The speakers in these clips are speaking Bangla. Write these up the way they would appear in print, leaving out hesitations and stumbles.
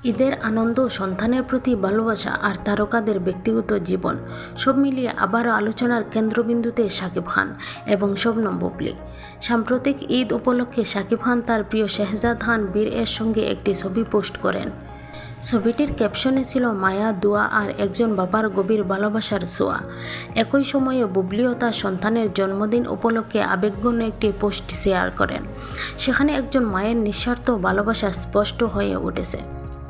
ঈদের আনন্দ, সন্তানের প্রতি ভালোবাসা আর তারকাদের ব্যক্তিগত জীবন সব মিলিয়ে আবারও আলোচনার কেন্দ্রবিন্দুতে শাকিব খান এবং শবনম বুবলী। সাম্প্রতিক ঈদ উপলক্ষে শাকিব খান তার প্রিয় শেহজাদ খান বীর এর সঙ্গে একটি ছবি পোস্ট করেন। ছবিটির ক্যাপশনে ছিল মায়া, দোয়া আর একজন বাবার গভীর ভালোবাসার ছোঁয়া। একই সময়ে বুবলীও তার সন্তানের জন্মদিন উপলক্ষে আবেগঘন একটি পোস্ট শেয়ার করেন। সেখানে একজন মায়ের নিঃস্বার্থ ভালোবাসা স্পষ্ট হয়ে উঠেছে।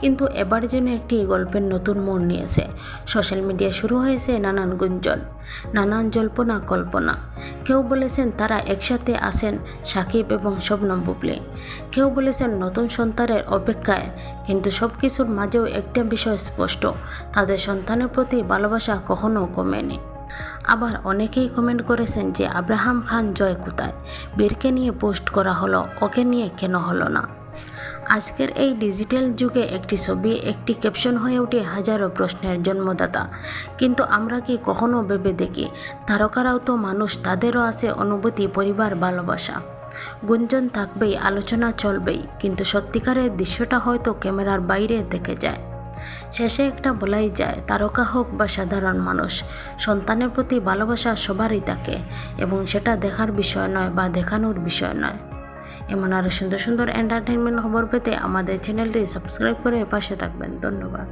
কিন্তু এবার যেন একটি গল্পের নতুন মোড় নিয়েছে। সোশ্যাল মিডিয়ায় শুরু হয়েছে নানান গুঞ্জন, নানান জল্পনা কল্পনা। কেউ বলেছেন তারা একসাথে আছেন শাকিব এবং শবনম বুবলী, কেউ বলেছেন নতুন সন্তানের অপেক্ষায়। কিন্তু সব কিছুর মাঝেও একটা বিষয় স্পষ্ট, তাদের সন্তানের প্রতি ভালোবাসা কখনো কমেনি। আবার অনেকেই কমেন্ট করেছেন যে আব্রাহাম খান জয় কোথায়, বীরকে নিয়ে পোস্ট করা হলো, ওকে নিয়ে কেন হলো না। আজকের এই ডিজিটাল যুগে একটি ছবি, একটি ক্যাপশন হয়ে ওঠে হাজারো প্রশ্নের জন্মদাতা। কিন্তু আমরা কি কখনো ভেবে দেখি তারকারাও তো মানুষ, তাদেরও আছে অনুভূতি, পরিবার, ভালোবাসা। গুঞ্জন থাকবেই, আলোচনা চলবেই, কিন্তু সত্যিকারের দৃশ্যটা হয়তো ক্যামেরার বাইরে থেকে যায়। শেষে একটা বলাই যায়, তারকা হোক বা সাধারণ মানুষ, সন্তানের প্রতি ভালোবাসা সবারই থাকে এবং সেটা দেখার বিষয় নয় বা দেখানোর বিষয় নয়। এমন আরও সুন্দর সুন্দর এন্টারটেনমেন্ট খবর পেতে আমাদের চ্যানেলটি সাবস্ক্রাইব করে পাশে থাকবেন। ধন্যবাদ।